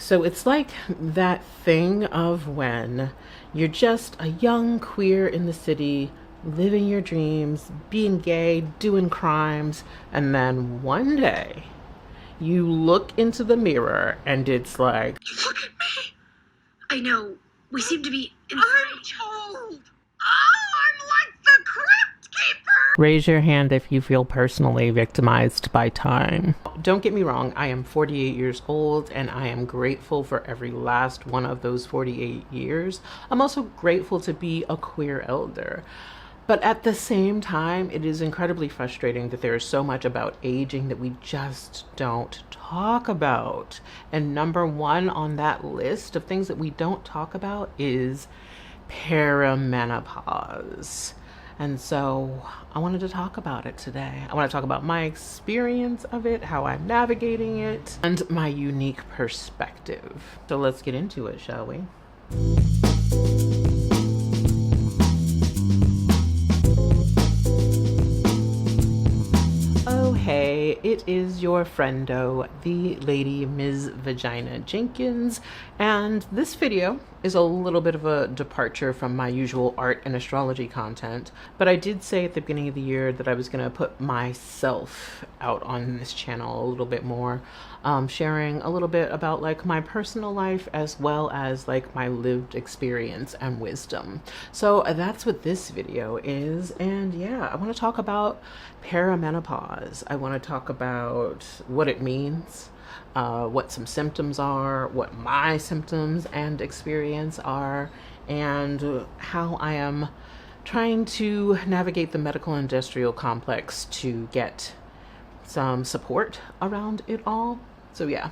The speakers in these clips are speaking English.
So it's like that thing of when you're just a young queer in the city, living your dreams, being gay, doing crimes, and then one day you look into the mirror and it's like, look at me. I know, we seem to be inside each other. I'm like the crypt keeper. raise your hand if you feel personally victimized by time. Don't get me wrong, I am 48 years old and I am grateful for every last one of those 48 years. I'm also grateful to be a queer elder. But at the same time, it is incredibly frustrating that there is so much about aging that we just don't talk about. And number one on that list of things that we don't talk about is perimenopause. And so I wanted to talk about it today. I want to talk about my experience of it, how I'm navigating it, and my unique perspective. So let's get into it, shall we? Hey, it is your friendo, the lady Ms. Vagina Jenkins, and this video is a little bit of a departure from my usual art and astrology content, but I did say at the beginning of the year that I was going to put myself out on this channel a little bit more, sharing a little bit about like my personal life as well as like my lived experience and wisdom. So that's what this video is, and yeah, I want to talk about perimenopause. I want to talk about what it means, what some symptoms are, what my symptoms and experience are, and how I am trying to navigate the medical industrial complex to get some support around it all. So yeah,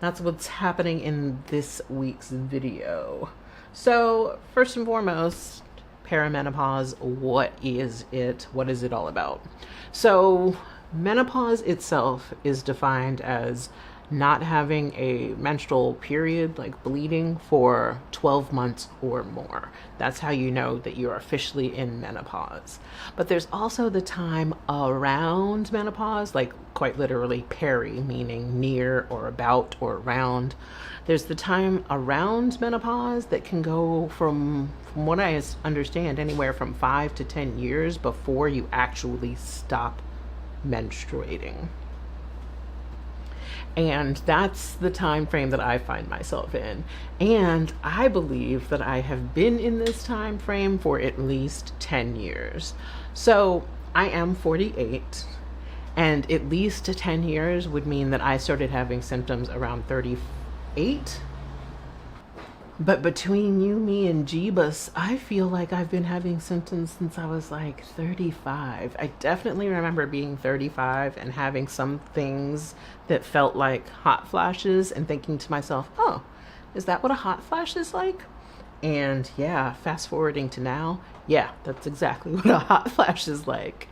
that's what's happening in this week's video. So first and foremost, perimenopause, what is it? What is it all about? So menopause itself is defined as not having a menstrual period, like bleeding, for 12 months or more. That's how you know that you're officially in menopause. But there's also the time around menopause, like quite literally peri, meaning near or about or around. There's the time around menopause that can go from what I understand, anywhere from 5 to 10 years before you actually stop menstruating. And that's the time frame that I find myself in. And I believe that I have been in this time frame for at least 10 years. So I am 48, and at least 10 years would mean that I started having symptoms around 38. But between you, me, and Jeebus, I feel like I've been having symptoms since I was like 35. I definitely remember being 35 and having some things that felt like hot flashes and thinking to myself, oh, is that what a hot flash is like? And yeah, fast forwarding to now, yeah, that's exactly what a hot flash is like.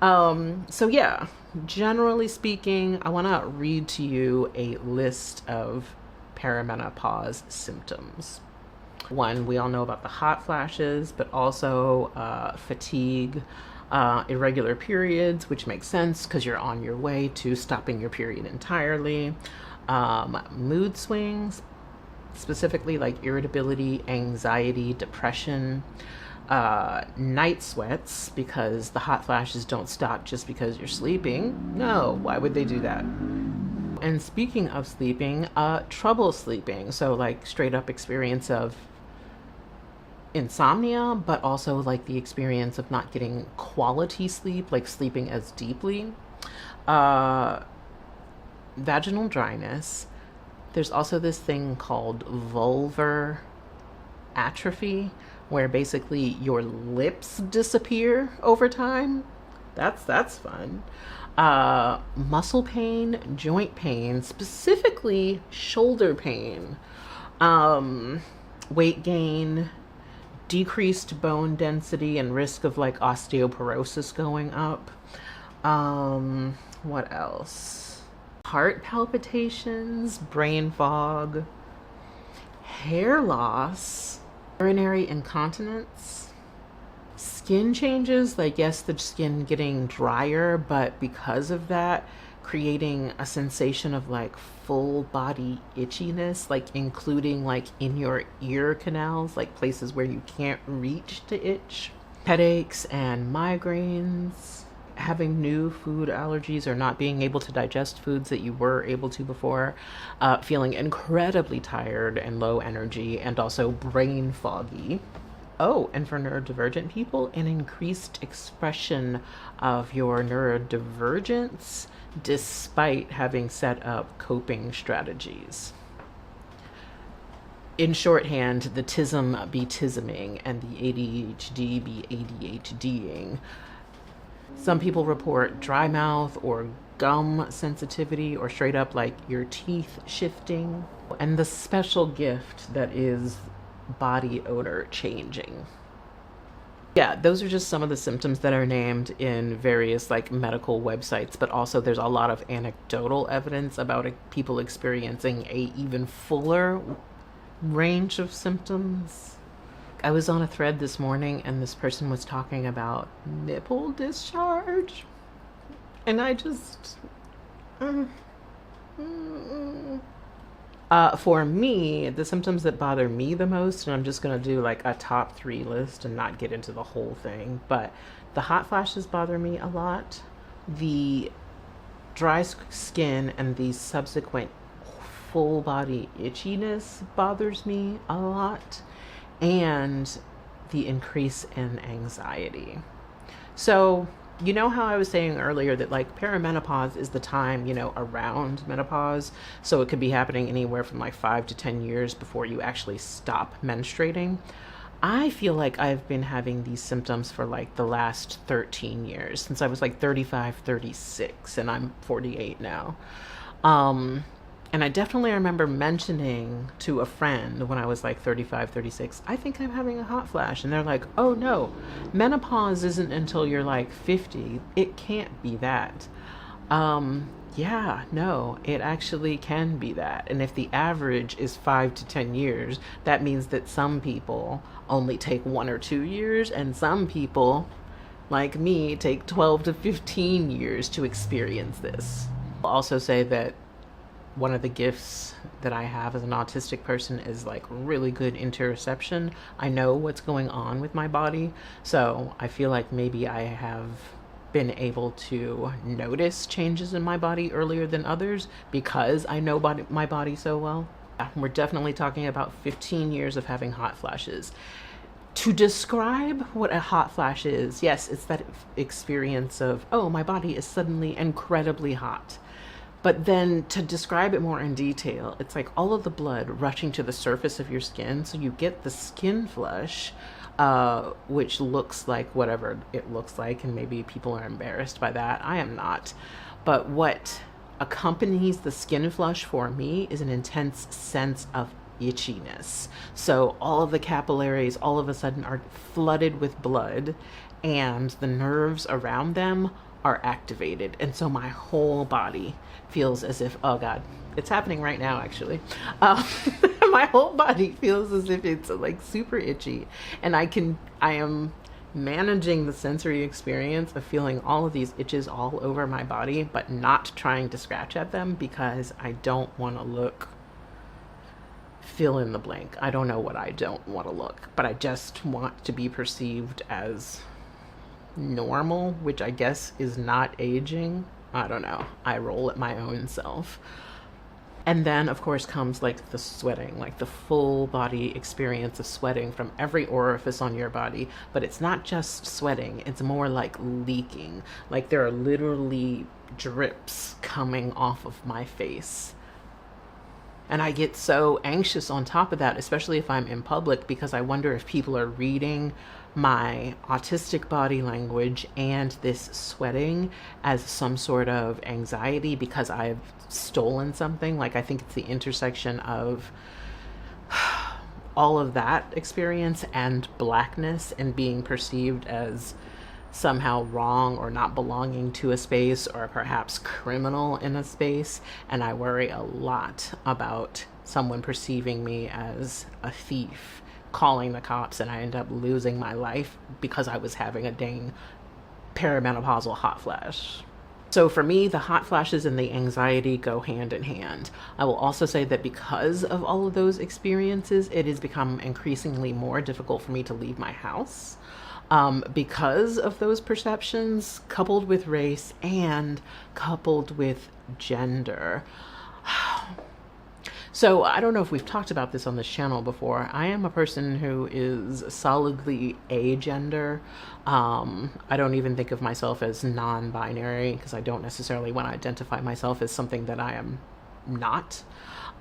So yeah, generally speaking, I want to read to you a list of perimenopause symptoms. One, we all know about the hot flashes, but also fatigue, irregular periods, which makes sense because you're on your way to stopping your period entirely. Mood swings, specifically like irritability, anxiety, depression, night sweats, because the hot flashes don't stop just because you're sleeping. No, why would they do that? And speaking of sleeping, trouble sleeping. So like straight up experience of insomnia, but also like the experience of not getting quality sleep, like sleeping as deeply. Vaginal dryness. There's also this thing called vulvar atrophy, where basically your lips disappear over time. That's fun. Muscle pain, joint pain, specifically shoulder pain, weight gain, decreased bone density and risk of like osteoporosis going up. What else? Heart palpitations, brain fog, hair loss, urinary incontinence, skin changes, like yes, the skin getting drier, but because of that, creating a sensation of like full body itchiness, like including like in your ear canals, like places where you can't reach to itch, headaches and migraines, having new food allergies or not being able to digest foods that you were able to before, feeling incredibly tired and low energy, and also brain foggy. Oh, and for neurodivergent people, an increased expression of your neurodivergence despite having set up coping strategies. In shorthand, the tism be tisming and the ADHD be ADHDing. Some people report dry mouth or gum sensitivity, or straight up like your teeth shifting, and the special gift that is body odor changing. Yeah, those are just some of the symptoms that are named in various like medical websites, but also there's a lot of anecdotal evidence about people experiencing a even fuller range of symptoms. I was on a thread this morning and this person was talking about nipple discharge, and I just for me, the symptoms that bother me the most, and I'm just gonna do like a top 3 list and not get into the whole thing, but the hot flashes bother me a lot, the dry skin and the subsequent full body itchiness bothers me a lot, and the increase in anxiety. So you know how I was saying earlier that like perimenopause is the time, you know, around menopause, so it could be happening anywhere from like 5 to 10 years before you actually stop menstruating. I feel like I've been having these symptoms for like the last 13 years, since I was like 35, 36, and I'm 48 now. And I definitely remember mentioning to a friend when I was like 35, 36, I think I'm having a hot flash. And they're like, oh no, menopause isn't until you're like 50. It can't be that. Yeah, no, it actually can be that. And if the average is 5 to 10 years, that means that some people only take 1 or 2 years, and some people, like me, take 12 to 15 years to experience this. I'll also say that one of the gifts that I have as an autistic person is like really good interoception. I know what's going on with my body, so I feel like maybe I have been able to notice changes in my body earlier than others because I know my body so well. We're definitely talking about 15 years of having hot flashes. To describe what a hot flash is, yes, it's that experience of, oh, my body is suddenly incredibly hot. But then to describe it more in detail, it's like all of the blood rushing to the surface of your skin. So you get the skin flush, which looks like whatever it looks like. And maybe people are embarrassed by that. I am not. But what accompanies the skin flush for me is an intense sense of itchiness. So all of the capillaries all of a sudden are flooded with blood, and the nerves around them are activated, and so my whole body feels as if, oh god, it's happening right now actually. My whole body feels as if it's like super itchy, and I am managing the sensory experience of feeling all of these itches all over my body, but not trying to scratch at them because I don't want to look, fill in the blank. I don't know what I don't want to look, but I just want to be perceived as normal, which I guess is not aging. I don't know. I roll at my own self. And then of course comes like the sweating, like the full body experience of sweating from every orifice on your body. But it's not just sweating, it's more like leaking. Like there are literally drips coming off of my face. And I get so anxious on top of that, especially if I'm in public, because I wonder if people are reading my autistic body language and this sweating as some sort of anxiety because I've stolen something. Like I think it's the intersection of all of that experience and blackness and being perceived as somehow wrong or not belonging to a space, or perhaps criminal in a space. And I worry a lot about someone perceiving me as a thief, calling the cops, and I end up losing my life because I was having a dang perimenopausal hot flash. So for me, the hot flashes and the anxiety go hand in hand. I will also say that because of all of those experiences, it has become increasingly more difficult for me to leave my house. Because of those perceptions, coupled with race and coupled with gender. So I don't know if we've talked about this on this channel before. I am a person who is solidly agender. I don't even think of myself as non-binary because I don't necessarily want to identify myself as something that I am not.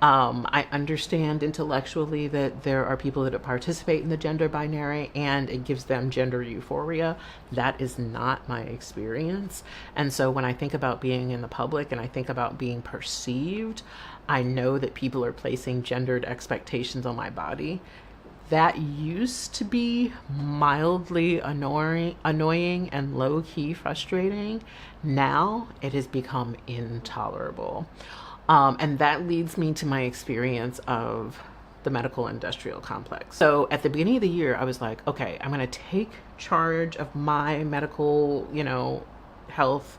I understand intellectually that there are people that participate in the gender binary and it gives them gender euphoria. That is not my experience. And so when I think about being in the public and I think about being perceived, I know that people are placing gendered expectations on my body. That used to be mildly annoying and low-key frustrating. Now it has become intolerable. And that leads me to my experience of the medical industrial complex. So at the beginning of the year, I was like, okay, I'm going to take charge of my medical, health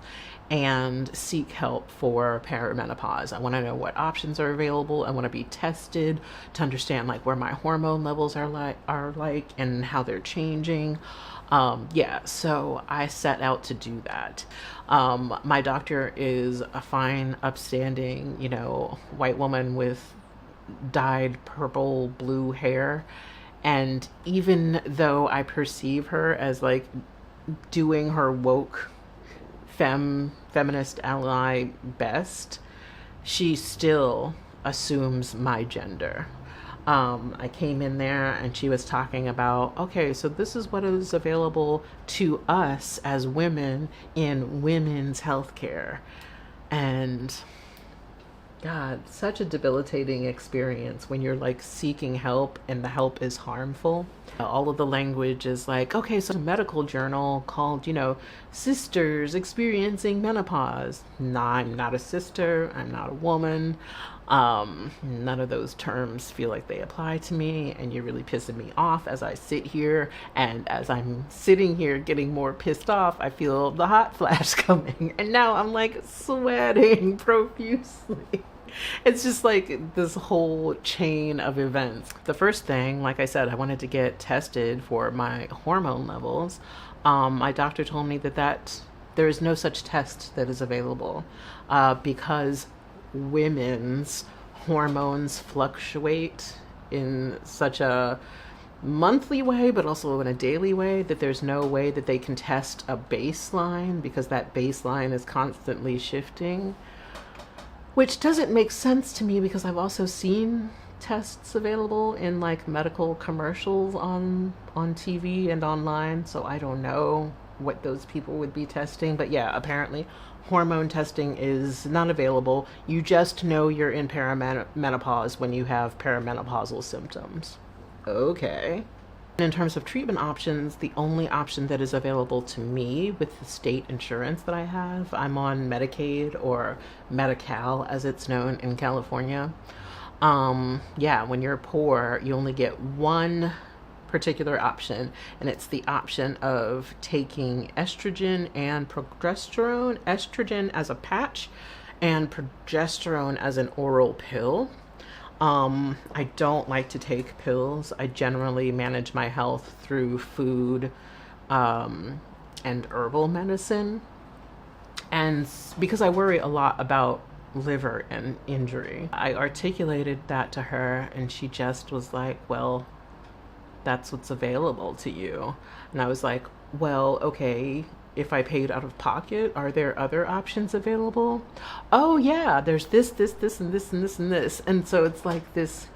and seek help for perimenopause. I want to know what options are available. I want to be tested to understand like where my hormone levels are like and how they're changing. So I set out to do that. My doctor is a fine, upstanding, white woman with dyed purple blue hair. And even though I perceive her as like doing her woke feminist ally best, she still assumes my gender. I came in there and she was talking about, okay, so this is what is available to us as women in women's healthcare. And God, such a debilitating experience when you're like seeking help and the help is harmful. All of the language is like, okay, so a medical journal called, Sisters Experiencing Menopause. Nah, I'm not a sister. I'm not a woman. None of those terms feel like they apply to me, and you're really pissing me off as I sit here. And as I'm sitting here getting more pissed off, I feel the hot flash coming. And now I'm like sweating profusely. It's just like this whole chain of events. The first thing, like I said, I wanted to get tested for my hormone levels. My doctor told me that there is no such test that is available because women's hormones fluctuate in such a monthly way, but also in a daily way, that there's no way that they can test a baseline because that baseline is constantly shifting. Which doesn't make sense to me because I've also seen tests available in like medical commercials on TV and online. So I don't know what those people would be testing. But yeah, apparently hormone testing is not available. You just know you're in perimenopause when you have perimenopausal symptoms. Okay. In terms of treatment options, the only option that is available to me with the state insurance that I have, I'm on Medicaid or Medi-Cal as it's known in California. When you're poor, you only get one particular option, and it's the option of taking estrogen and progesterone, estrogen as a patch and progesterone as an oral pill. I don't like to take pills. I generally manage my health through food and herbal medicine. And because I worry a lot about liver and injury, I articulated that to her and she just was like, well, that's what's available to you. And I was like, well, okay, if I paid out of pocket, are there other options available? Oh yeah, there's this, and this, and this, and this. And so it's like this,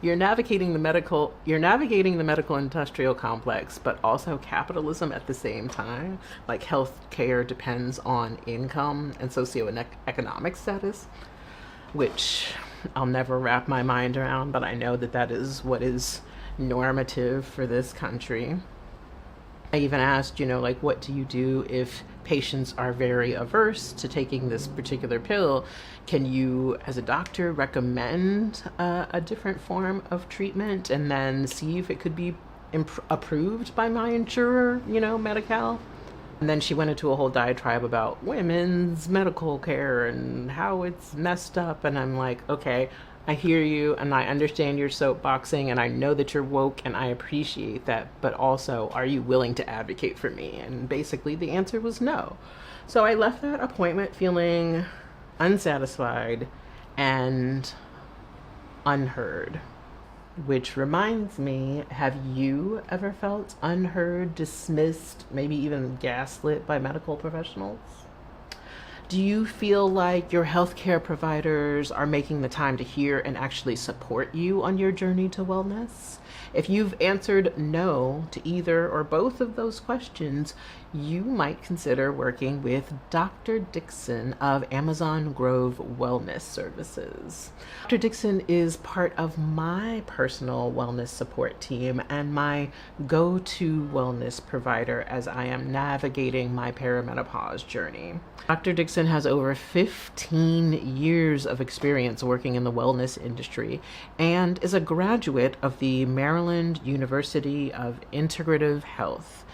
you're navigating the medical industrial complex, but also capitalism at the same time. Like healthcare depends on income and socioeconomic status, which I'll never wrap my mind around, but I know that is what is normative for this country. I even asked, what do you do if patients are very averse to taking this particular pill? Can you, as a doctor, recommend a different form of treatment and then see if it could be approved by my insurer, Medi-Cal? And then she went into a whole diatribe about women's medical care and how it's messed up. And I'm like, okay, I hear you and I understand your soapboxing and I know that you're woke and I appreciate that. But also, are you willing to advocate for me? And basically the answer was no. So I left that appointment feeling unsatisfied and unheard. Which reminds me, have you ever felt unheard, dismissed, maybe even gaslit by medical professionals? Do you feel like your healthcare providers are making the time to hear and actually support you on your journey to wellness? If you've answered no to either or both of those questions, you might consider working with Dr. DIXON of Amazon Grove Wellness Services. Dr. DIXON is part of my personal wellness support team and my go-to wellness provider as I am navigating my perimenopause journey. Dr. DIXON has over 15 years of experience working in the wellness industry and is a graduate of the Maryland University of Integrative Health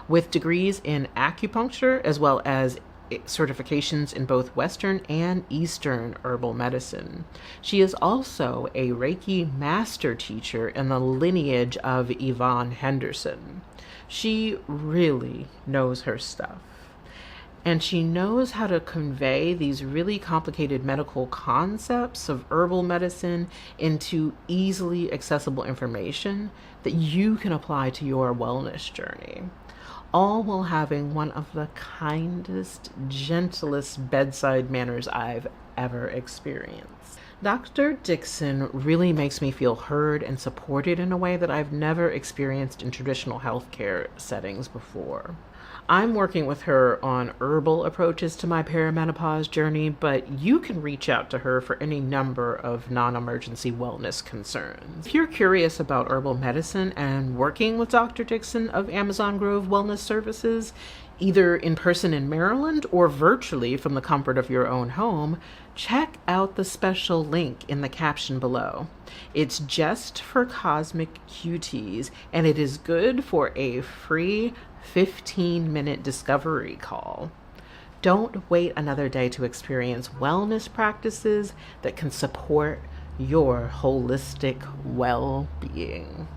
with degrees in acupuncture as well as certifications in both Western and Eastern herbal medicine. She is also a Reiki master teacher in the lineage of Yvonne Henderson. She really knows her stuff. And she knows how to convey these really complicated medical concepts of herbal medicine into easily accessible information that you can apply to your wellness journey, all while having one of the kindest, gentlest bedside manners I've ever experienced. Dr. DIXON really makes me feel heard and supported in a way that I've never experienced in traditional healthcare settings before. I'm working with her on herbal approaches to my perimenopause journey, but you can reach out to her for any number of non-emergency wellness concerns. If you're curious about herbal medicine and working with Dr. DIXON of Amazon Grove Wellness Services, either in person in Maryland or virtually from the comfort of your own home, check out the special link in the caption below. It's just for cosmic cuties, and it is good for a free 15-minute discovery call. Don't wait another day to experience wellness practices that can support your holistic well-being.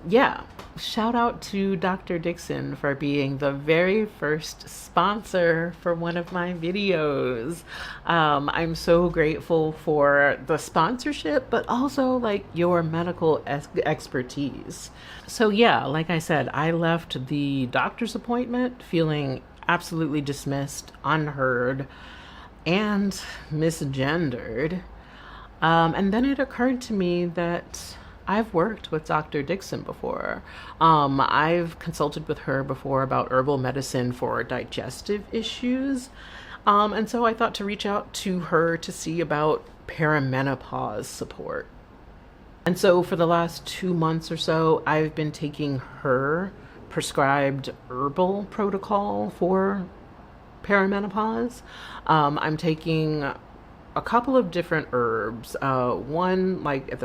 Yeah, shout out to Dr. DIXON for being the very first sponsor for one of my videos. I'm so grateful for the sponsorship, but also like your medical expertise. So yeah, like I said, I left the doctor's appointment feeling absolutely dismissed, unheard, and misgendered. And then it occurred to me that I've worked with Dr. DIXON before. I've consulted with her before about herbal medicine for digestive issues. And so I thought to reach out to her to see about perimenopause support. And so for the last 2 months or so, I've been taking her prescribed herbal protocol for perimenopause. I'm taking a couple of different herbs. One like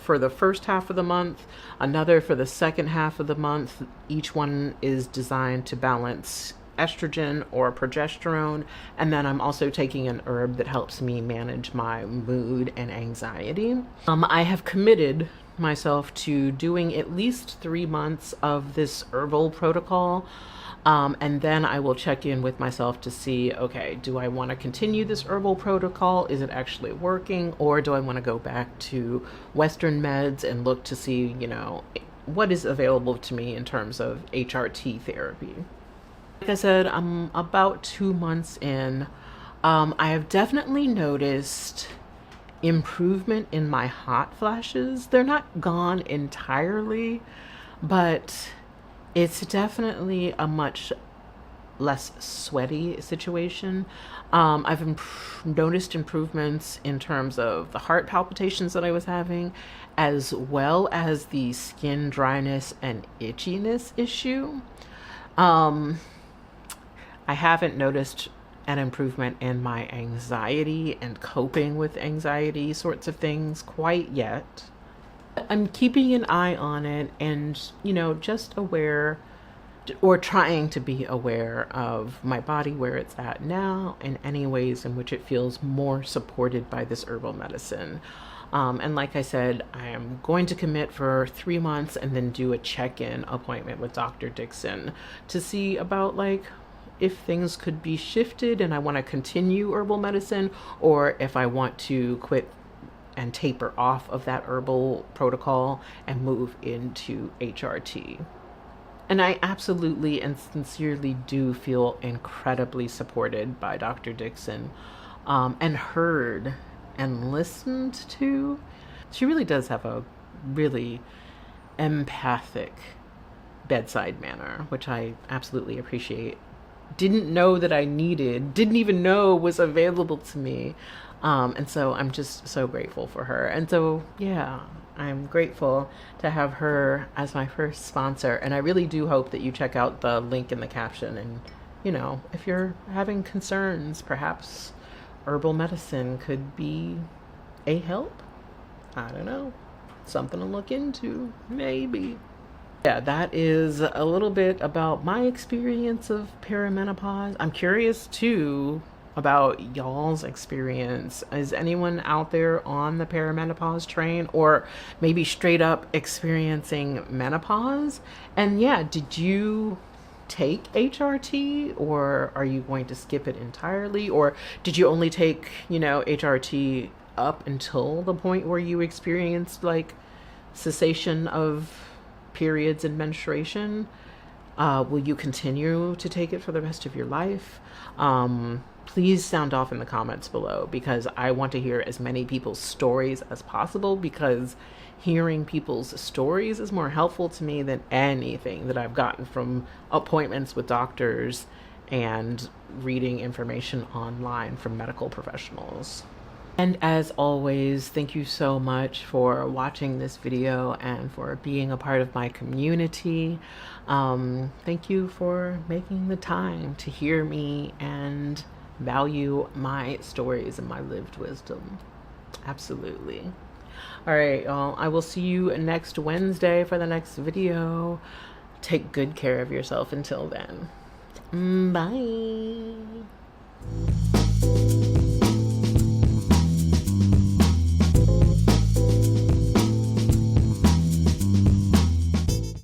for the first half of the month, another for the second half of the month. Each one is designed to balance estrogen or progesterone. And then I'm also taking an herb that helps me manage my mood and anxiety. I have committed myself to doing at least 3 months of this herbal protocol. And then I will check in with myself to see, okay, do I want to continue this herbal protocol? Is it actually working? Or do I want to go back to Western meds and look to see, what is available to me in terms of HRT therapy? Like I said, I'm about 2 months in. I have definitely noticed improvement in my hot flashes. They're not gone entirely, but it's definitely a much less sweaty situation. I've noticed improvements in terms of the heart palpitations that I was having, as well as the skin dryness and itchiness issue. I haven't noticed an improvement in my anxiety and coping with anxiety sorts of things quite yet. I'm keeping an eye on it and, just aware or trying to be aware of my body, where it's at now, and any ways in which it feels more supported by this herbal medicine. And like I said, I am going to commit for 3 months and then do a check-in appointment with Dr. DIXON to see about like if things could be shifted and I want to continue herbal medicine, or if I want to quit and taper off of that herbal protocol and move into HRT. And I absolutely and sincerely do feel incredibly supported by Dr. DIXON, and heard and listened to. She really does have a really empathic bedside manner, which I absolutely appreciate. Didn't know that I needed, didn't even know was available to me. And so I'm just so grateful for her. And so, yeah, I'm grateful to have her as my first sponsor. And I really do hope that you check out the link in the caption. And, you know, if you're having concerns, perhaps herbal medicine could be a help. I don't know. Something to look into, maybe. Yeah, that is a little bit about my experience of perimenopause. I'm curious too about y'all's experience. Is anyone out there on the perimenopause train, or maybe straight up experiencing menopause? And yeah, did you take HRT, or are you going to skip it entirely? Or did you only take, you know, HRT up until the point where you experienced like cessation of periods and menstruation? Will you continue to take it for the rest of your life? Please sound off in the comments below, because I want to hear as many people's stories as possible, because hearing people's stories is more helpful to me than anything that I've gotten from appointments with doctors and reading information online from medical professionals. And as always, thank you so much for watching this video and for being a part of my community. Thank you for making the time to hear me and value my stories and my lived wisdom. Absolutely. All right, y'all. I will see you next Wednesday for the next video. Take good care of yourself until then. Bye.